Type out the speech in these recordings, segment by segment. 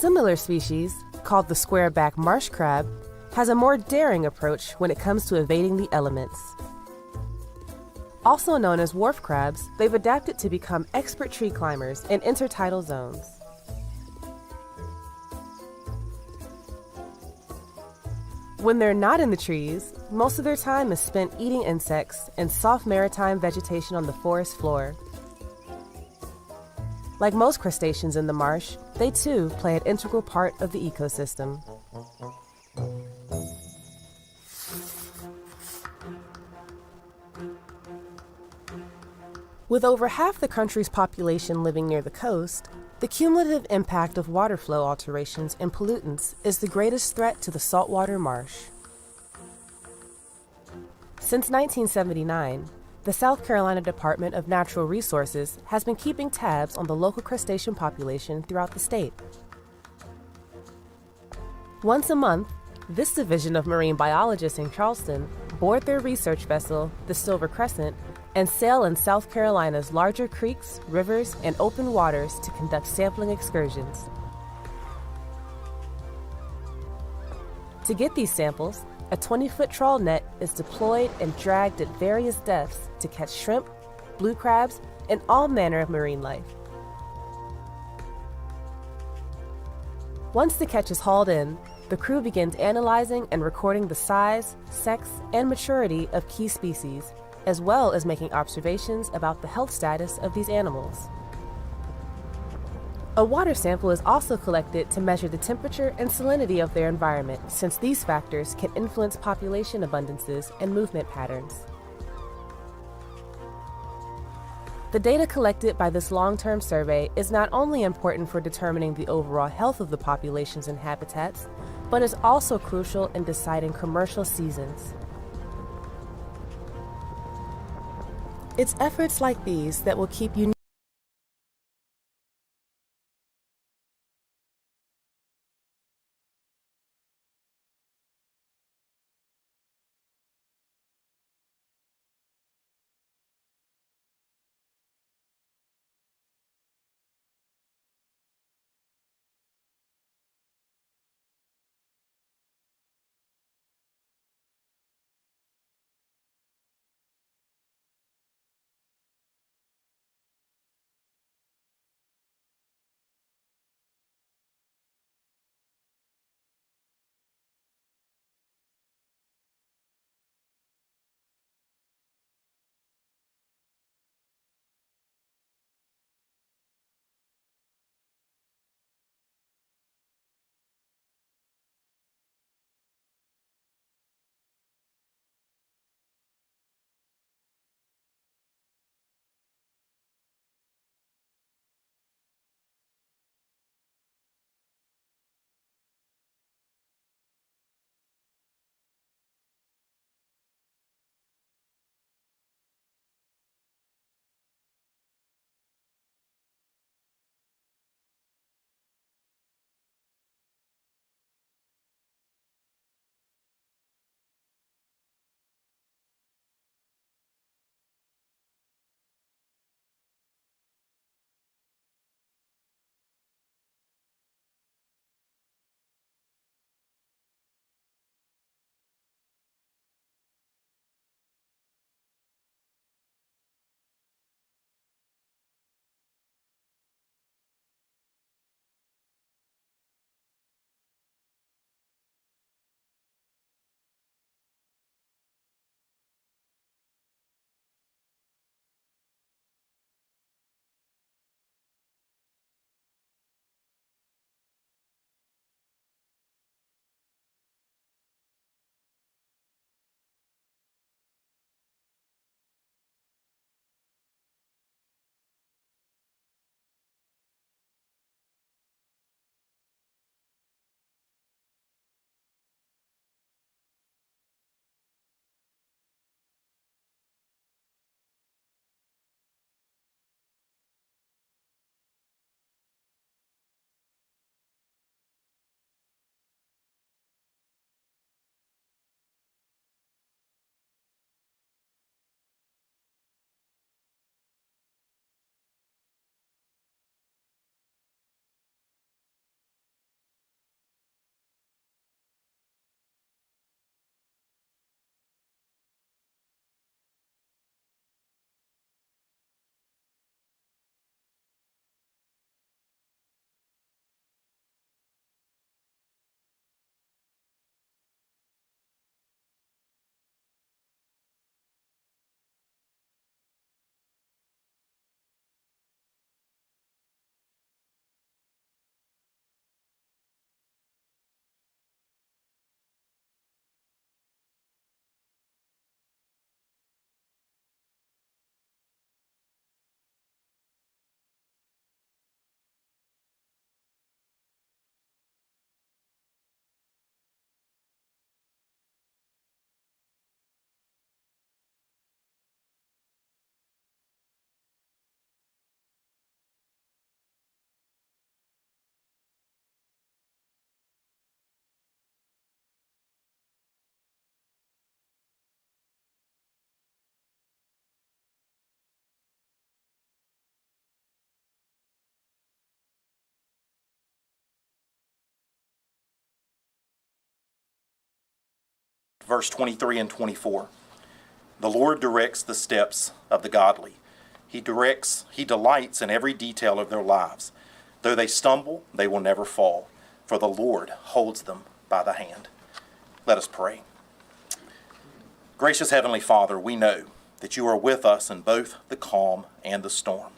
similar species, called the square-back marsh crab, has a more daring approach when it comes to evading the elements. Also known as wharf crabs, they've adapted to become expert tree climbers in intertidal zones. When they're not in the trees, most of their time is spent eating insects and soft maritime vegetation on the forest floor. Like most crustaceans in the marsh, they too play an integral part of the ecosystem. With over half the country's population living near the coast, the cumulative impact of water flow alterations and pollutants is the greatest threat to the saltwater marsh. Since 1979, the South Carolina Department of Natural Resources has been keeping tabs on the local crustacean population throughout the state. Once a month, this division of marine biologists in Charleston board their research vessel, the Silver Crescent, and sail in South Carolina's larger creeks, rivers, and open waters to conduct sampling excursions. To get these samples, a 20-foot trawl net is deployed and dragged at various depths to catch shrimp, blue crabs, and all manner of marine life. Once the catch is hauled in, the crew begins analyzing and recording the size, sex, and maturity of key species, as well as making observations about the health status of these animals. A water sample is also collected to measure the temperature and salinity of their environment, since these factors can influence population abundances and movement patterns. The data collected by this long-term survey is not only important for determining the overall health of the populations and habitats, but is also crucial in deciding commercial seasons. It's efforts like these that will keep you verse 23 and 24. The Lord directs the steps of the godly. He delights in every detail of their lives. Though they stumble, they will never fall, for the Lord holds them by the hand. Let us pray. Gracious Heavenly Father, we know that you are with us in both the calm and the storm.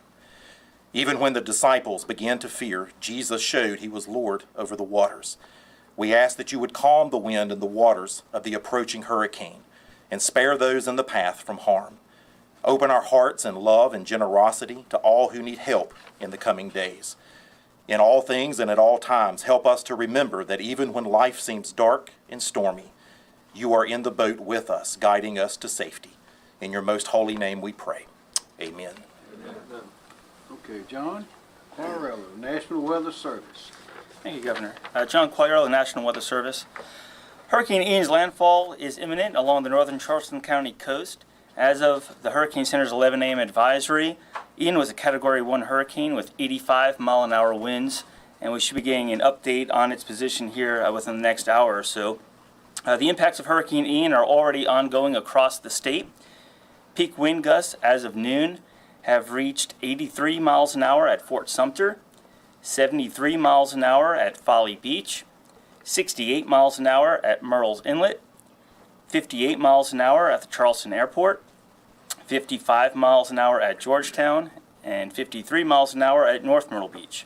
Even when the disciples began to fear, Jesus showed he was Lord over the waters. We ask that you would calm the wind and the waters of the approaching hurricane and spare those in the path from harm. Open our hearts in love and generosity to all who need help in the coming days. In all things and at all times, help us to remember that even when life seems dark and stormy, you are in the boat with us, guiding us to safety. In your most holy name we pray. Amen. Okay, John Quagliarella, National Weather Service. Thank you, Governor. John Quagliarella, National Weather Service. Hurricane Ian's landfall is imminent along the northern Charleston County coast. As of the Hurricane Center's 11 a.m. advisory, Ian was a Category 1 hurricane with 85-mile-an-hour winds, and we should be getting an update on its position here within the next hour or so. The impacts of Hurricane Ian are already ongoing across the state. Peak wind gusts as of noon have reached 83 miles an hour at Fort Sumter, 73 miles an hour at Folly Beach, 68 miles an hour at Murrells Inlet, 58 miles an hour at the Charleston Airport, 55 miles an hour at Georgetown, and 53 miles an hour at North Myrtle Beach.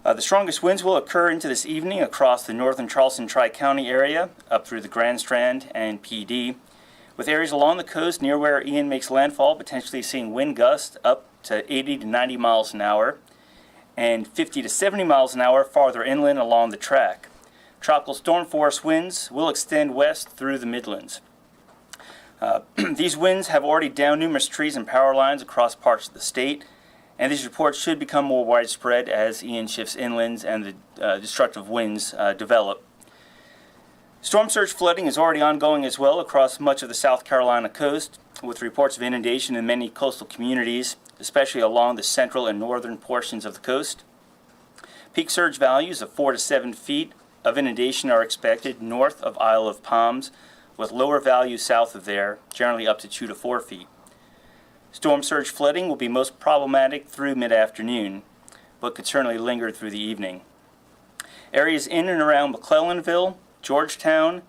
The strongest winds will occur into this evening across the northern Charleston Tri-County area, up through the Grand Strand and PD, with areas along the coast near where Ian makes landfall potentially seeing wind gusts up to 80 to 90 miles an hour, and 50 to 70 miles an hour farther inland along the track. Tropical storm force winds will extend west through the Midlands. These winds have already downed numerous trees and power lines across parts of the state, and these reports should become more widespread as Ian shifts inland and the destructive winds develop. Storm surge flooding is already ongoing as well across much of the South Carolina coast, with reports of inundation in many coastal communities, especially along the central and northern portions of the coast. Peak surge values of 4 to 7 feet of inundation are expected north of Isle of Palms, with lower values south of there, generally up to 2 to 4 feet. Storm surge flooding will be most problematic through mid-afternoon, but could certainly linger through the evening. Areas in and around McClellanville, Georgetown,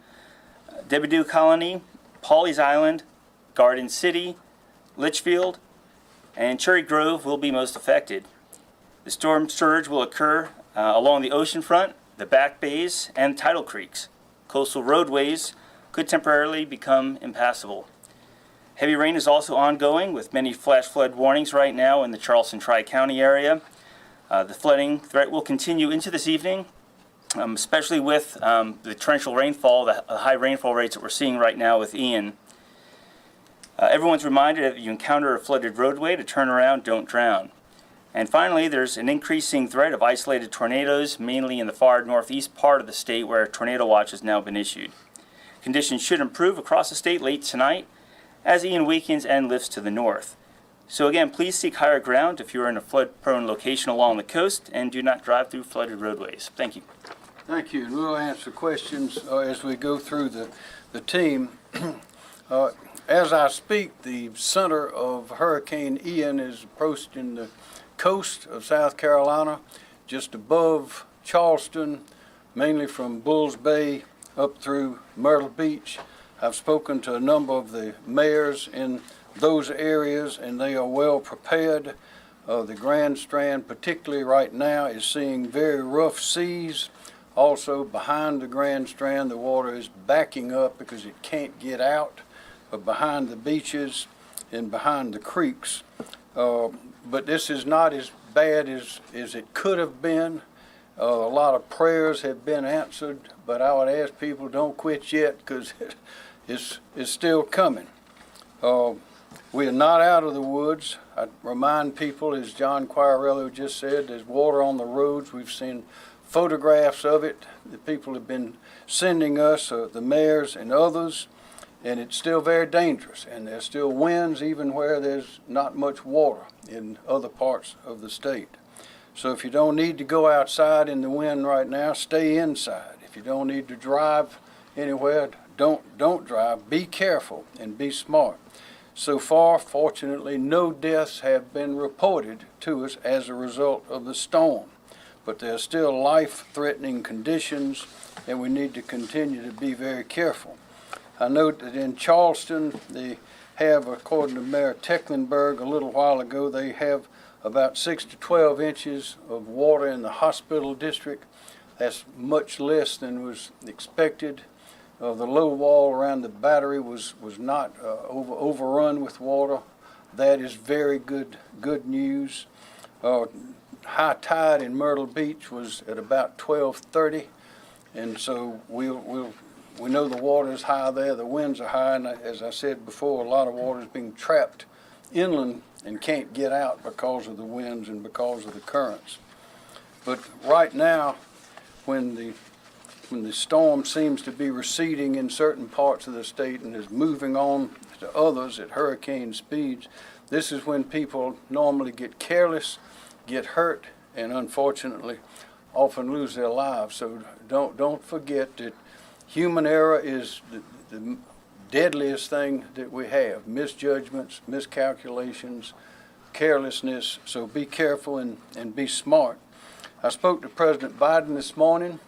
Debidu Colony, Pawleys Island, Garden City, Litchfield, and Cherry Grove will be most affected. The storm surge will occur along the ocean front, the back bays, and tidal creeks. Coastal roadways could temporarily become impassable. Heavy rain is also ongoing, with many flash flood warnings right now in the Charleston Tri-County area. The flooding threat will continue into this evening, especially with the torrential rainfall, the high rainfall rates that we're seeing right now with Ian. Everyone's reminded that if you encounter a flooded roadway to turn around, don't drown. And finally, there's an increasing threat of isolated tornadoes, mainly in the far northeast part of the state where a tornado watch has now been issued. Conditions should improve across the state late tonight as Ian weakens and lifts to the north. So again, please seek higher ground if you're in a flood-prone location along the coast, and do not drive through flooded roadways. Thank you. Thank you. We'll answer questions as we go through the team. As I speak, the center of Hurricane Ian is approaching the coast of South Carolina, just above Charleston, mainly from Bulls Bay up through Myrtle Beach. I've spoken to a number of the mayors in those areas, and they are well prepared. The Grand Strand, particularly right now, is seeing very rough seas. Also, behind the Grand Strand, the water is backing up because it can't get out behind the beaches and behind the creeks. But this is not as bad as it could have been. A lot of prayers have been answered, but I would ask people, don't quit yet, because it's still coming. We are not out of the woods. I remind people, as John Quagliarella just said, there's water on the roads. We've seen photographs of it that people have been sending us, the mayors and others, and it's still very dangerous. And there's still winds even where there's not much water in other parts of the state. So if you don't need to go outside in the wind right now, stay inside. If you don't need to drive anywhere, don't drive. Be careful and be smart. So far, fortunately, no deaths have been reported to us as a result of the storm. But there are still life-threatening conditions, and we need to continue to be very careful. I note that in Charleston, they have, according to Mayor Tecklenburg a little while ago, they have about 6 to 12 inches of water in the hospital district. That's much less than was expected. The low wall around the battery was not overrun with water. That is very good news. High tide in Myrtle Beach was at about 12:30, and so we know the water is high there. The winds are high, and as I said before, a lot of water is being trapped inland and can't get out because of the winds and because of the currents. But right now, when the storm seems to be receding in certain parts of the state and is moving on to others at hurricane speeds, this is when people normally get careless, get hurt, and unfortunately often lose their lives. So don't forget that human error is the deadliest thing that we have. Misjudgments, miscalculations, carelessness. So be careful and be smart. I spoke to President Biden this morning.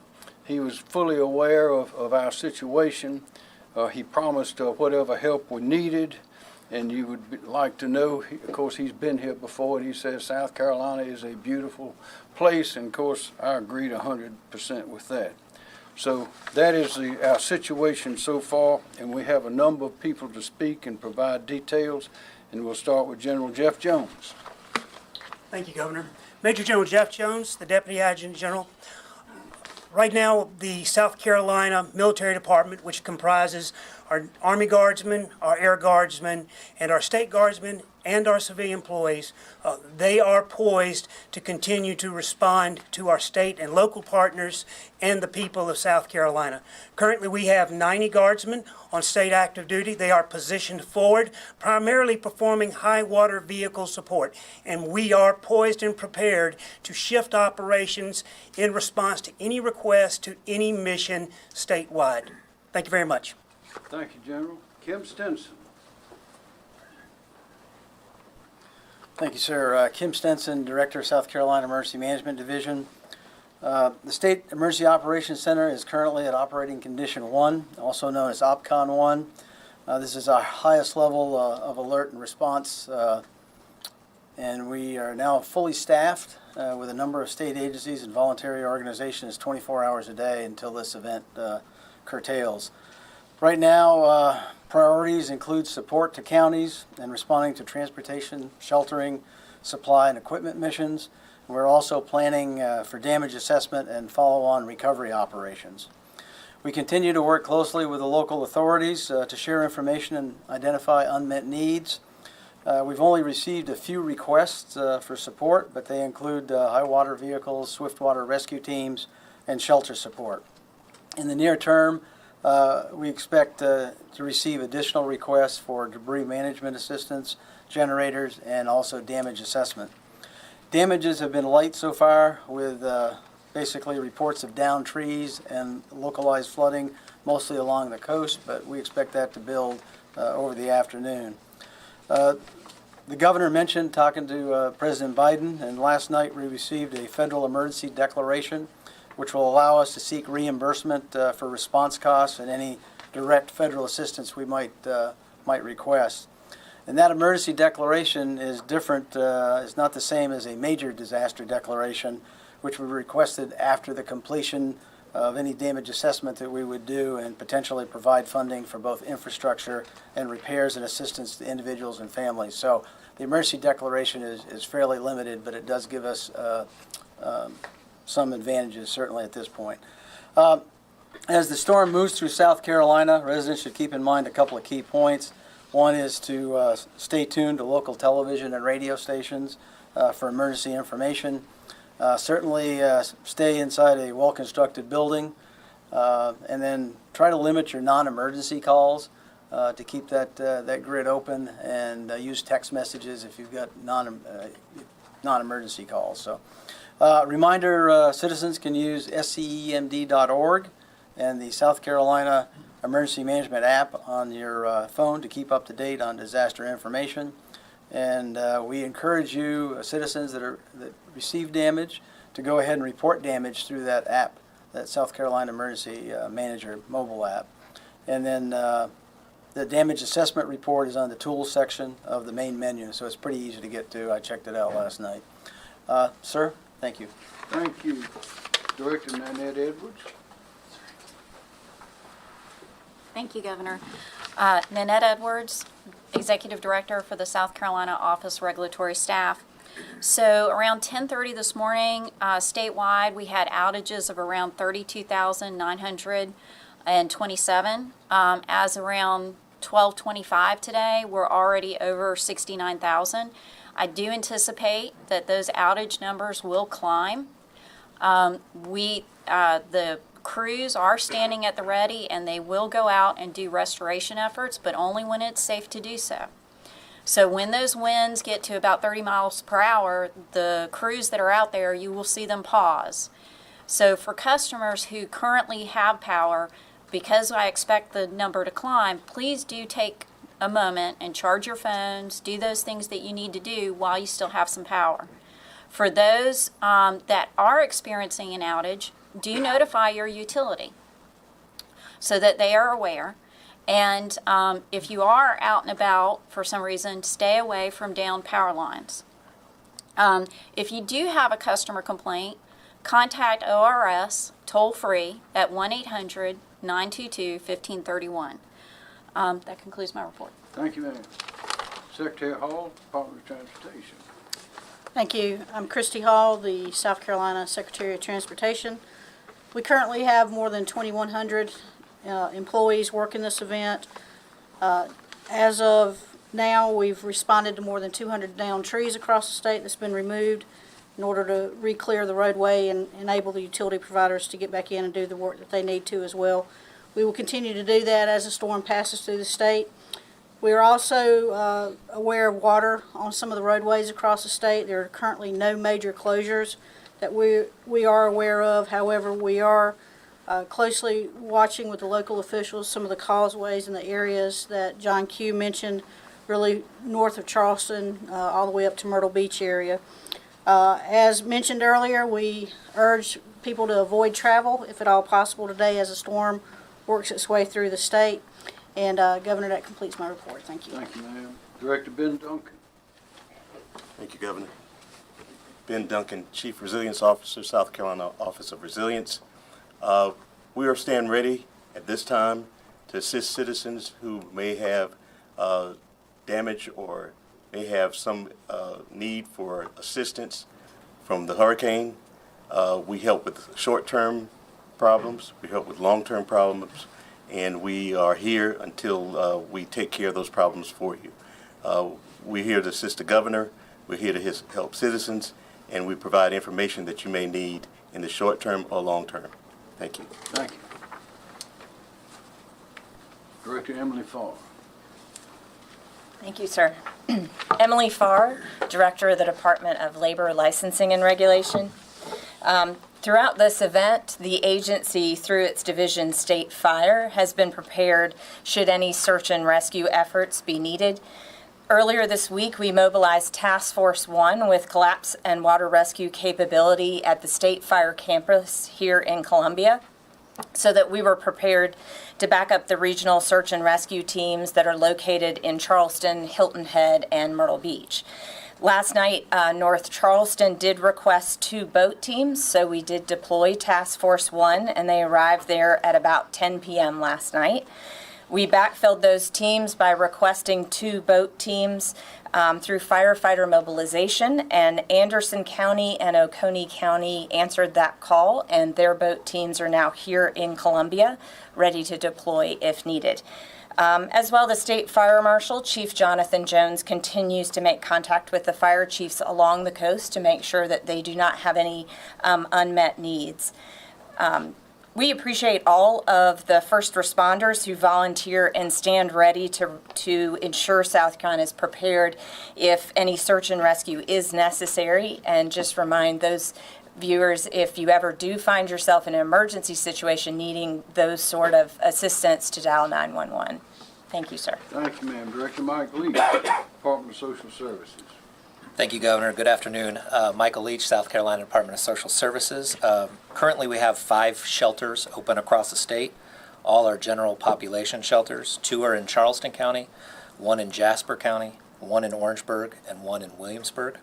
He was fully aware of our situation. He promised whatever help we needed, and you would like to know, of course, he's been here before, and he says South Carolina is a beautiful place, and of course, I agreed 100% with that. So that is our situation so far, and we have a number of people to speak and provide details, and we'll start with General Jeff Jones. Thank you, Governor. Major General Jeff Jones, the Deputy Adjutant General. Right now, the South Carolina Military Department, which comprises our Army Guardsmen, our Air Guardsmen, and our State Guardsmen, and our civilian employees, they are poised to continue to respond to our state and local partners and the people of South Carolina. Currently, we have 90 Guardsmen on state active duty. They are positioned forward, primarily performing high water vehicle support, and we are poised and prepared to shift operations in response to any request to any mission statewide. Thank you very much. Thank you, General. Kim Stinson. Thank you, sir. Kim Stenson, Director of South Carolina Emergency Management Division. The State Emergency Operations Center is currently at Operating Condition 1, also known as OPCON 1. This is our highest level of alert and response, and we are now fully staffed with a number of state agencies and voluntary organizations 24 hours a day until this event curtails. Right now, priorities include support to counties and responding to transportation, sheltering, supply, and equipment missions. We're also planning for damage assessment and follow-on recovery operations. We continue to work closely with the local authorities to share information and identify unmet needs. We've only received a few requests for support, but they include high water vehicles, swift water rescue teams, and shelter support. In the near term, we expect to receive additional requests for debris management assistance, generators, and also damage assessment. Damages have been light so far, with basically reports of downed trees and localized flooding, mostly along the coast, but we expect that to build over the afternoon. The governor mentioned talking to President Biden, and last night we received a federal emergency declaration which will allow us to seek reimbursement for response costs and any direct federal assistance we might request. And that emergency declaration is different, is not the same as a major disaster declaration, which we requested after the completion of any damage assessment that we would do and potentially provide funding for both infrastructure and repairs and assistance to individuals and families. So the emergency declaration is fairly limited, but it does give us some advantages, certainly at this point. As the storm moves through South Carolina, residents should keep in mind a couple of key points. One is to stay tuned to local television and radio stations for emergency information. Certainly stay inside a well-constructed building, and then try to limit your non-emergency calls to keep that grid open, and use text messages if you've got non-emergency calls. So, reminder: citizens can use scemd.org and the South Carolina Emergency Management app on your phone to keep up to date on disaster information. And we encourage you, citizens that receive damage, to go ahead and report damage through that app, that South Carolina Emergency Manager mobile app. And then the damage assessment report is on the tools section of the main menu, so it's pretty easy to get to. I checked it out last night. Sir, thank you. Thank you, Director Nanette Edwards. Thank you, Governor. Nanette Edwards, Executive Director for the South Carolina Office Regulatory Staff. So around 10:30 this morning, statewide, we had outages of around 32,927. As around 12:25 today, we're already over 69,000. I do anticipate that those outage numbers will climb. The crews are standing at the ready, and they will go out and do restoration efforts, but only when it's safe to do so. So when those winds get to about 30 miles per hour, the crews that are out there, you will see them pause. So for customers who currently have power, because I expect the number to climb, please do take a moment and charge your phones, do those things that you need to do while you still have some power. For those that are experiencing an outage, do notify your utility so that they are aware. And if you are out and about for some reason, stay away from downed power lines. If you do have a customer complaint, contact ORS toll-free at 1-800-922-1531. That concludes my report. Thank you, ma'am. Secretary Hall, Department of Transportation. Thank you. I'm Christy Hall, the South Carolina Secretary of Transportation. We currently have more than 2,100 employees working this event. As of now, we've responded to more than 200 downed trees across the state that's been removed in order to re-clear the roadway and enable the utility providers to get back in and do the work that they need to as well. We will continue to do that as the storm passes through the state. We are also aware of water on some of the roadways across the state. There are currently no major closures that we are aware of. However, we are closely watching with the local officials some of the causeways in the areas that John Q mentioned, really north of Charleston, all the way up to Myrtle Beach area. As mentioned earlier, we urge people to avoid travel, if at all possible, today as the storm works its way through the state. And Governor, that completes my report. Thank you. Thank you, ma'am. Director Ben Duncan. Thank you, Governor. Ben Duncan, Chief Resilience Officer, South Carolina Office of Resilience. We are standing ready at this time to assist citizens who may have damage or may have some need for assistance from the hurricane. We help with short-term problems, we help with long-term problems, and we are here until we take care of those problems for you. We're here to assist the governor, we're here to help citizens, and we provide information that you may need in the short term or long term. Thank you. Thank you. Director Emily Farr. Thank you, sir. Emily Farr, Director of the Department of Labor Licensing and Regulation. Throughout this event, the agency, through its division State Fire, has been prepared should any search and rescue efforts be needed. Earlier this week, we mobilized Task Force 1 with collapse and water rescue capability at the State Fire campus here in Columbia, so that we were prepared to back up the regional search and rescue teams that are located in Charleston, Hilton Head, and Myrtle Beach. Last night, North Charleston did request 2 boat teams, so we did deploy Task Force 1, and they arrived there at about 10 p.m. last night. We backfilled those teams by requesting 2 boat teams through firefighter mobilization, and Anderson County and Oconee County answered that call, and their boat teams are now here in Columbia, ready to deploy if needed. As well, the State Fire Marshal, Chief Jonathan Jones, continues to make contact with the fire chiefs along the coast to make sure that they do not have any unmet needs. We appreciate all of the first responders who volunteer and stand ready to ensure South Carolina is prepared if any search and rescue is necessary, and just remind those viewers, if you ever do find yourself in an emergency situation needing those sort of assistance, to dial 911. Thank you, sir. Thank you, ma'am. Director Mike Leach, Department of Social Services. Thank you, Governor. Good afternoon. Michael Leach, South Carolina Department of Social Services. Currently, we have 5 shelters open across the state. All are general population shelters. 2 are in Charleston County, 1 in Jasper County, 1 in Orangeburg, and 1 in Williamsburg.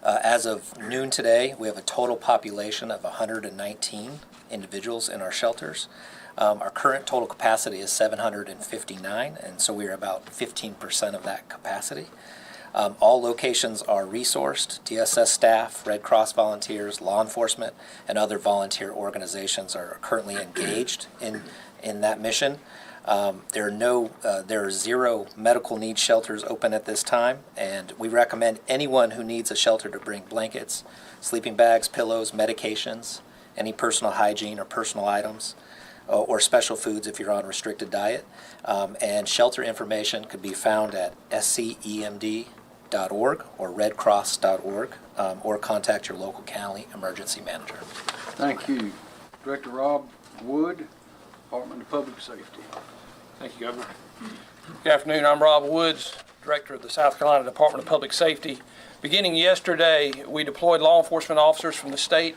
As of noon today, we have a total population of 119 individuals in our shelters. Our current total capacity is 759, and so we are about 15% of that capacity. All locations are resourced. DSS staff, Red Cross volunteers, law enforcement, and other volunteer organizations are currently engaged in that mission. There are 0 medical needs shelters open at this time, and we recommend anyone who needs a shelter to bring blankets, sleeping bags, pillows, medications, any personal hygiene or personal items, or special foods if you're on restricted diet. And shelter information could be found at scemd.org or redcross.org, or contact your local county emergency manager. Thank you. Director Rob Wood, Department of Public Safety. Thank you, Governor. Good afternoon. I'm Rob Woods, Director of the South Carolina Department of Public Safety. Beginning yesterday, we deployed law enforcement officers from the state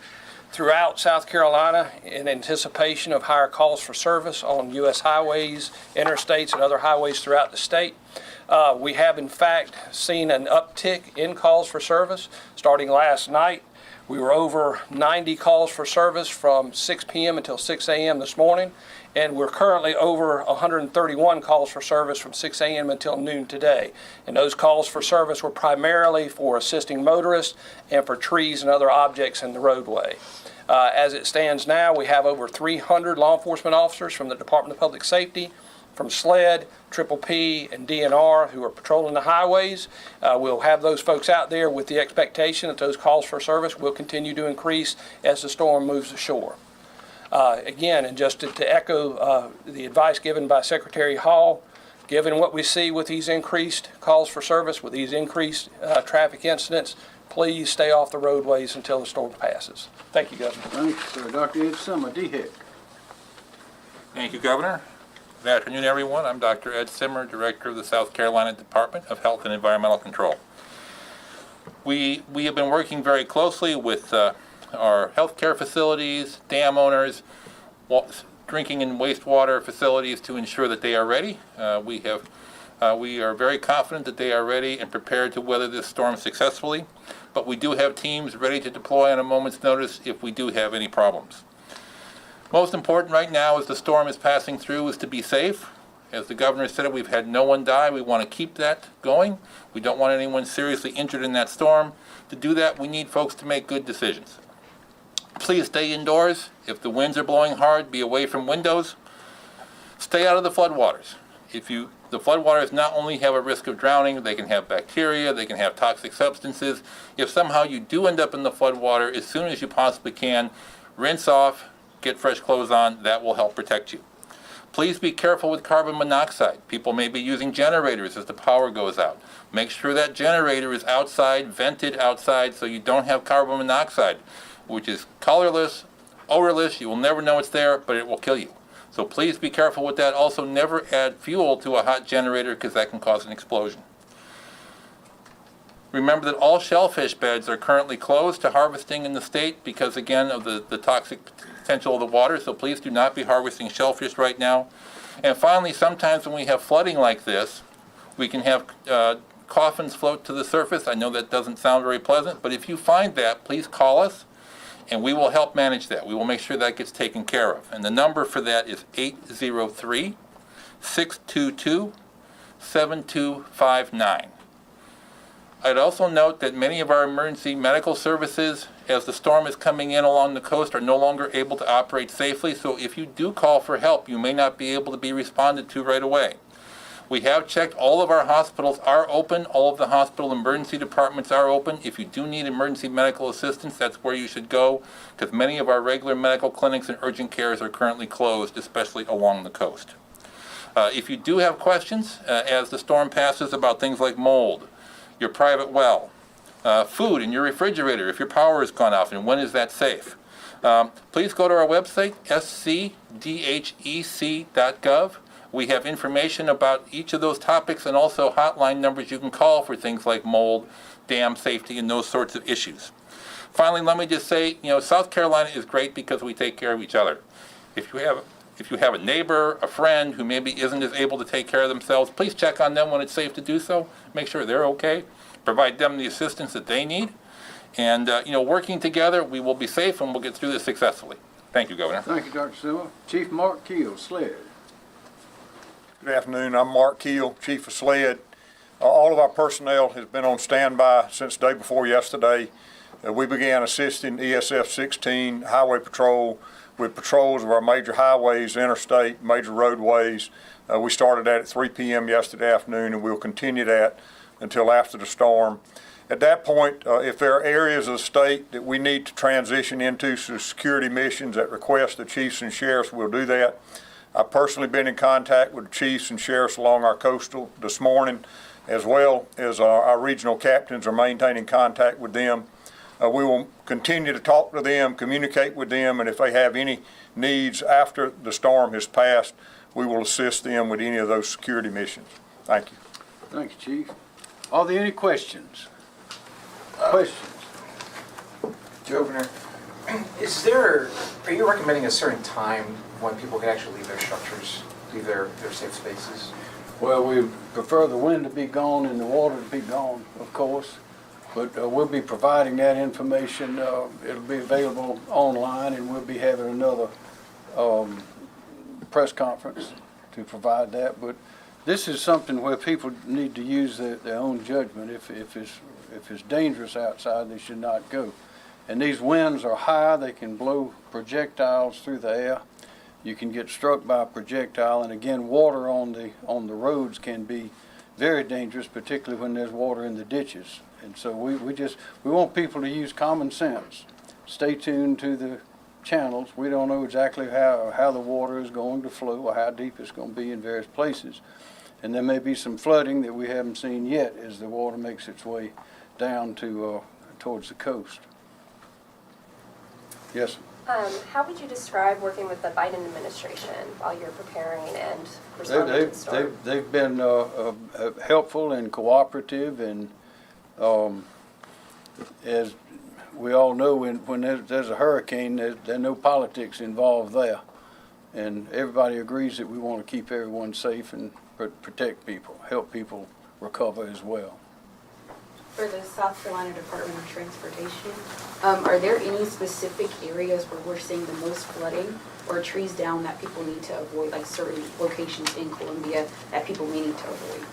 throughout South Carolina in anticipation of higher calls for service on U.S. highways, interstates, and other highways throughout the state. We have, in fact, seen an uptick in calls for service starting last night. We were over 90 calls for service from 6 p.m. until 6 a.m. this morning, and we're currently over 131 calls for service from 6 a.m. until noon today. And those calls for service were primarily for assisting motorists and for trees and other objects in the roadway. As it stands now, we have over 300 law enforcement officers from the Department of Public Safety, from SLED, Triple P, and DNR who are patrolling the highways. We'll have those folks out there with the expectation that those calls for service will continue to increase as the storm moves ashore. Again, and just to echo the advice given by Secretary Hall, given what we see with these increased calls for service, with these increased traffic incidents, please stay off the roadways until the storm passes. Thank you, Governor. Thank you, sir. Dr. Ed Simmer, DHEC. Thank you, Governor. Good afternoon, everyone. I'm Dr. Ed Simmer, Director of the South Carolina Department of Health and Environmental Control. We have been working very closely with our healthcare facilities, dam owners, drinking and wastewater facilities to ensure that they are ready. We are very confident that they are ready and prepared to weather this storm successfully, but we do have teams ready to deploy on a moment's notice if we do have any problems. Most important right now as the storm is passing through is to be safe. As the governor said, we've had no one die. We want to keep that going. We don't want anyone seriously injured in that storm. To do that, we need folks to make good decisions. Please stay indoors. If the winds are blowing hard, be away from windows. Stay out of the floodwaters. The floodwaters not only have a risk of drowning, they can have bacteria, they can have toxic substances. If somehow you do end up in the floodwater, as soon as you possibly can, rinse off, get fresh clothes on. That will help protect you. Please be careful with carbon monoxide. People may be using generators as the power goes out. Make sure that generator is outside, vented outside, so you don't have carbon monoxide, which is colorless, odorless. You will never know it's there, but it will kill you. So please be careful with that. Also, never add fuel to a hot generator because that can cause an explosion. Remember that all shellfish beds are currently closed to harvesting in the state because, again, of the toxic potential of the water, so please do not be harvesting shellfish right now. And finally, sometimes when we have flooding like this, we can have coffins float to the surface. I know that doesn't sound very pleasant, but if you find that, please call us, and we will help manage that. We will make sure that gets taken care of. And the number for that is 803-622-7259. I'd also note that many of our emergency medical services, as the storm is coming in along the coast, are no longer able to operate safely. So if you do call for help, you may not be able to be responded to right away. We have checked. All of our hospitals are open. All of the hospital emergency departments are open. If you do need emergency medical assistance, that's where you should go, because many of our regular medical clinics and urgent cares are currently closed, especially along the coast. If you do have questions as the storm passes about things like mold, your private well, food in your refrigerator if your power has gone off, and when is that safe? Please go to our website, scdhec.gov. We have information about each of those topics and also hotline numbers you can call for things like mold, dam safety, and those sorts of issues. Finally, let me just say, South Carolina is great because we take care of each other. If you have a neighbor, a friend who maybe isn't as able to take care of themselves, please check on them when it's safe to do so. Make sure they're okay. Provide them the assistance that they need. And, working together, we will be safe and we'll get through this successfully. Thank you, Governor. Thank you, Dr. Silva. Chief Mark Keel, SLED. Good afternoon. I'm Mark Keel, Chief of SLED. All of our personnel has been on standby since the day before yesterday. We began assisting ESF 16 Highway Patrol with patrols of our major highways, interstate, major roadways. We started that at 3 p.m. yesterday afternoon, and we'll continue that until after the storm. At that point, if there are areas of the state that we need to transition into security missions at request of chiefs and sheriffs, we'll do that. I've personally been in contact with the chiefs and sheriffs along our coastal this morning, as well as our regional captains are maintaining contact with them. We will continue to talk to them, communicate with them, and if they have any needs after the storm has passed, we will assist them with any of those security missions. Thank you. Thank you, Chief. Are there any questions? Questions? Governor, are you recommending a certain time when people can actually leave their structures, leave their safe spaces? Well, we prefer the wind to be gone and the water to be gone, of course. But we'll be providing that information. It'll be available online, and we'll be having another press conference to provide that. But this is something where people need to use their own judgment. If it's dangerous outside, they should not go. And these winds are high. They can blow projectiles through the air. You can get struck by a projectile, and again, water on the roads can be very dangerous, particularly when there's water in the ditches. And so we want people to use common sense. Stay tuned to the channels. We don't know exactly how the water is going to flow or how deep it's going to be in various places. And there may be some flooding that we haven't seen yet as the water makes its way down to towards the coast. Yes? How would you describe working with the Biden administration while you're preparing and responding to the storm? They've been helpful and cooperative, and as we all know, when there's a hurricane, there's no politics involved there. And everybody agrees that we want to keep everyone safe and protect people, help people recover as well. For the South Carolina Department of Transportation, are there any specific areas where we're seeing the most flooding or trees down that people need to avoid, like certain locations in Columbia that people may need to avoid?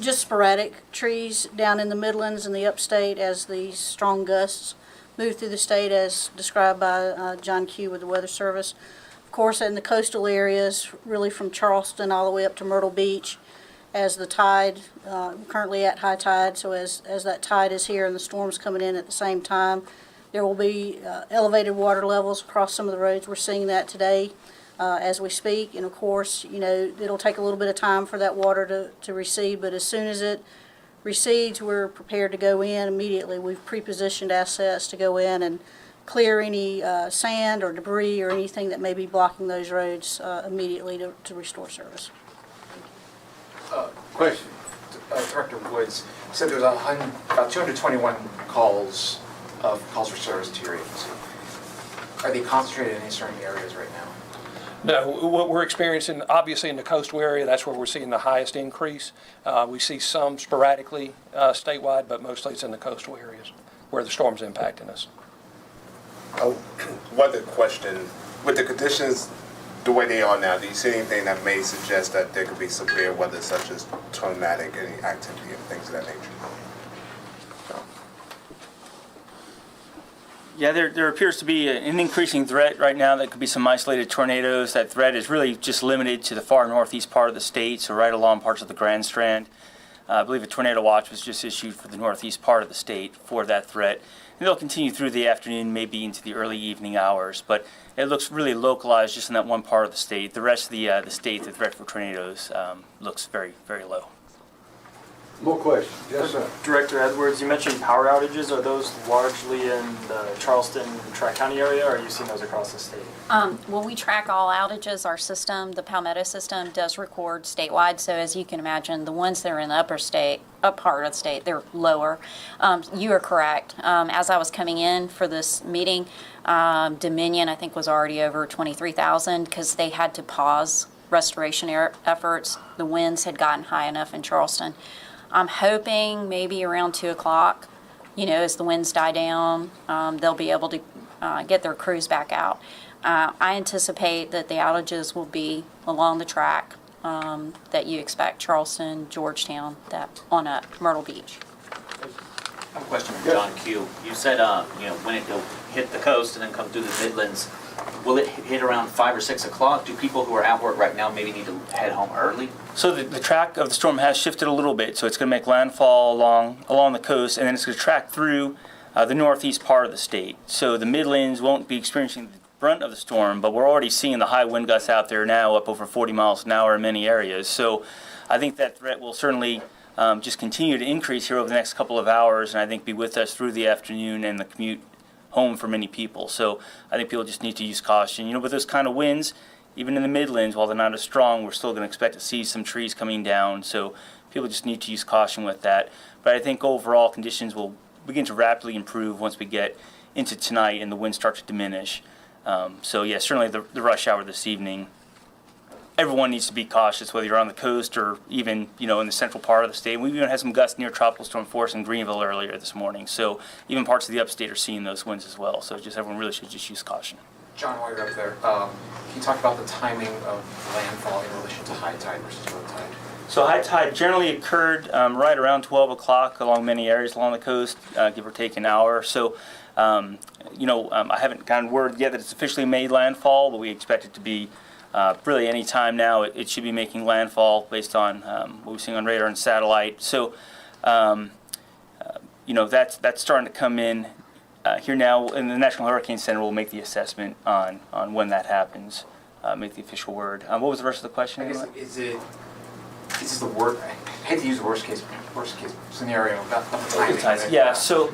Just sporadic trees down in the Midlands and the upstate as the strong gusts move through the state, as described by John Q. with the Weather Service. Of course, in the coastal areas, really from Charleston all the way up to Myrtle Beach, as the tide, currently at high tide, so as that tide is here and the storm's coming in at the same time, there will be elevated water levels across some of the roads. We're seeing that today as we speak, and of course, it'll take a little bit of time for that water to recede, but as soon as it recedes, we're prepared to go in immediately. We've pre-positioned assets to go in and clear any sand or debris or anything that may be blocking those roads immediately to restore service. Question. Director Woods said there was about 221 calls for service to your agency. Are they concentrated in any certain areas right now? No, what we're experiencing, obviously in the coastal area, that's where we're seeing the highest increase. We see some sporadically statewide, but mostly it's in the coastal areas where the storm's impacting us. Weather question. With the conditions the way they are now, do you see anything that may suggest that there could be severe weather such as tornadic, any activity and things of that nature? Yeah, there appears to be an increasing threat right now. That could be some isolated tornadoes. That threat is really just limited to the far northeast part of the state, so right along parts of the Grand Strand. I believe a tornado watch was just issued for the northeast part of the state for that threat. And it'll continue through the afternoon, maybe into the early evening hours, but it looks really localized just in that one part of the state. The rest of the state, the threat for tornadoes looks very, very low. More questions? Yes, sir. Director Edwards, you mentioned power outages. Are those largely in the Charleston, Tri-County area, or are you seeing those across the state? Well, we track all outages. Our system, the Palmetto system, does record statewide. So as you can imagine, the ones that are in the up part of the state, they're lower. You are correct. As I was coming in for this meeting, Dominion, I think, was already over 23,000 because they had to pause restoration efforts. The winds had gotten high enough in Charleston. I'm hoping maybe around 2 o'clock, as the winds die down, they'll be able to get their crews back out. I anticipate that the outages will be along the track that you expect, Charleston, Georgetown, that on Myrtle Beach. I have a question from John Q. You said, when it will hit the coast and then come through the Midlands, will it hit around 5 or 6 o'clock? Do people who are at work right now maybe need to head home early? So the track of the storm has shifted a little bit. So it's going to make landfall along the coast, and then it's going to track through the northeast part of the state. So the Midlands won't be experiencing the brunt of the storm, but we're already seeing the high wind gusts out there now, up over 40 miles an hour in many areas. So I think that threat will certainly just continue to increase here over the next couple of hours, and I think be with us through the afternoon and the commute home for many people. So I think people just need to use caution. With those kind of winds, even in the Midlands, while they're not as strong, we're still going to expect to see some trees coming down. So people just need to use caution with that. But I think overall conditions will begin to rapidly improve once we get into tonight and the winds start to diminish. So yeah, certainly the rush hour this evening, everyone needs to be cautious, whether you're on the coast or even, in the central part of the state. We even had some gusts near tropical storm force in Greenville earlier this morning. So even parts of the upstate are seeing those winds as well. So just everyone really should just use caution. John, while you're up there, can you talk about the timing of landfall in relation to high tide versus low tide? So high tide generally occurred right around 12 o'clock along many areas along the coast, give or take an hour. So, I haven't gotten word yet that it's officially made landfall, but we expect it to be really any time now. It should be making landfall based on what we're seeing on radar and satellite. So, that's starting to come in here now, and the National Hurricane Center will make the assessment on when that happens, make the official word. What was the rest of the question? I guess, is this the worst? I hate to use the worst case scenario about the timing. Yeah. So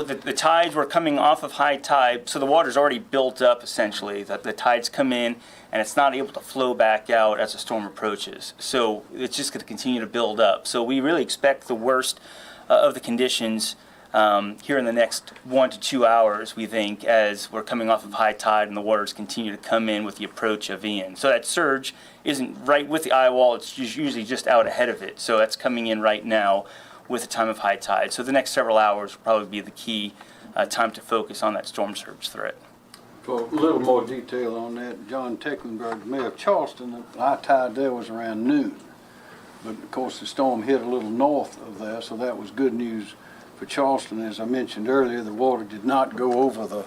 the tides were coming off of high tide, so the water's already built up essentially. The tides come in, and it's not able to flow back out as the storm approaches. So it's just going to continue to build up. So we really expect the worst of the conditions here in the next 1 to 2 hours, we think, as we're coming off of high tide and the waters continue to come in with the approach of Ian. So that surge isn't right with the eye wall, it's usually just out ahead of it. So that's coming in right now with the time of high tide. So the next several hours will probably be the key time to focus on that storm surge threat. For a little more detail on that, John Tecklenburg, Mayor of Charleston, the high tide there was around noon. But of course the storm hit a little north of there, so that was good news for Charleston. As I mentioned earlier, the water did not go over the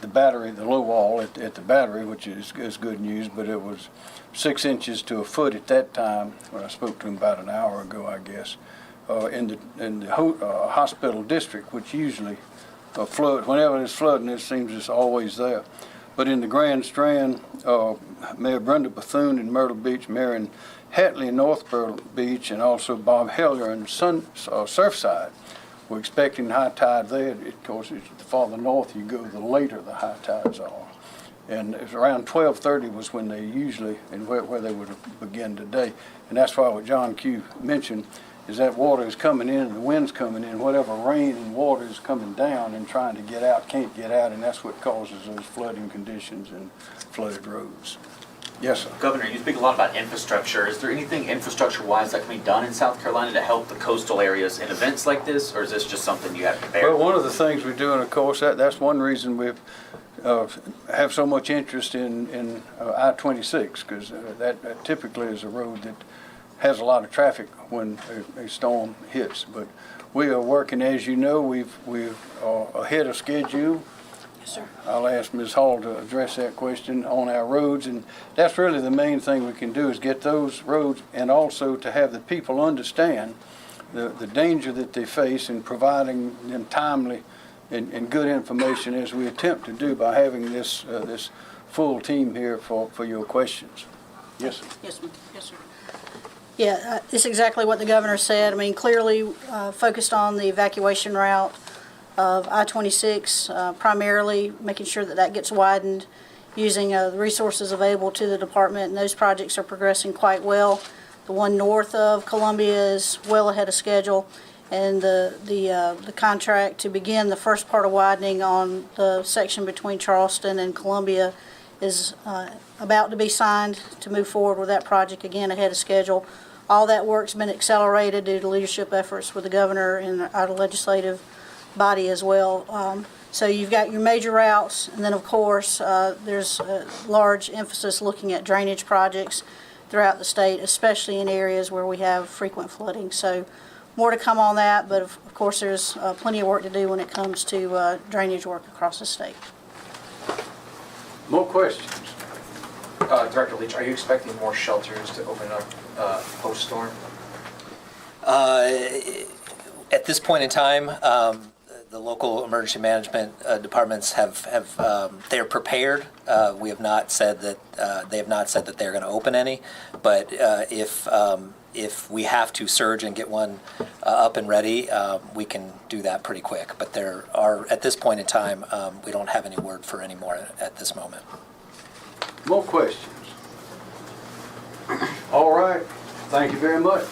battery, the low wall at the battery, which is good news, but it was 6 inches to a foot at that time when I spoke to him about an hour ago, I guess, in the hospital district, which usually flood. Whenever there's flooding, it seems it's always there. But in the Grand Strand, Mayor Brenda Bethune in Myrtle Beach, Marion Hatley in North Myrtle Beach, and also Bob Heller in Surfside, we're expecting high tide there. Of course, the farther north you go, the later the high tides are. And it's around 12:30 was when they usually, and where they would begin today. And that's why what John Q mentioned is that water is coming in and the wind's coming in. Whatever rain and water is coming down and trying to get out can't get out, and that's what causes those flooding conditions and flooded roads. Yes, sir. Governor, you speak a lot about infrastructure. Is there anything infrastructure-wise that can be done in South Carolina to help the coastal areas in events like this, or is this just something you have to prepare? Well, one of the things we do, and of course that's one reason we have so much interest in I-26, because that typically is a road that has a lot of traffic when a storm hits. But we are working, as you know, we're ahead of schedule. Yes, sir. I'll ask Ms. Hall to address that question on our roads, and that's really the main thing we can do is get those roads, and also to have the people understand the danger that they face in providing them timely and good information, as we attempt to do by having this full team here for your questions. Yes, sir. Yes, ma'am. Yes, sir. Yeah, it's exactly what the governor said. I mean, clearly focused on the evacuation route of I-26, primarily making sure that that gets widened using the resources available to the department, and those projects are progressing quite well. The one north of Columbia is well ahead of schedule, and the contract to begin the first part of widening on the section between Charleston and Columbia is about to be signed to move forward with that project, again ahead of schedule. All that work's been accelerated due to leadership efforts with the governor and our legislative body as well. So you've got your major routes, and then of course there's a large emphasis looking at drainage projects throughout the state, especially in areas where we have frequent flooding. So more to come on that, but of course there's plenty of work to do when it comes to drainage work across the state. More questions? Director Leach, are you expecting more shelters to open up post-storm? At this point in time, the local emergency management departments they're prepared. We have not said that they have not said that they're going to open any, but if we have to surge and get one up and ready, we can do that pretty quick. But there are, at this point in time, we don't have any word for any more at this moment. More questions? All right. Thank you very much.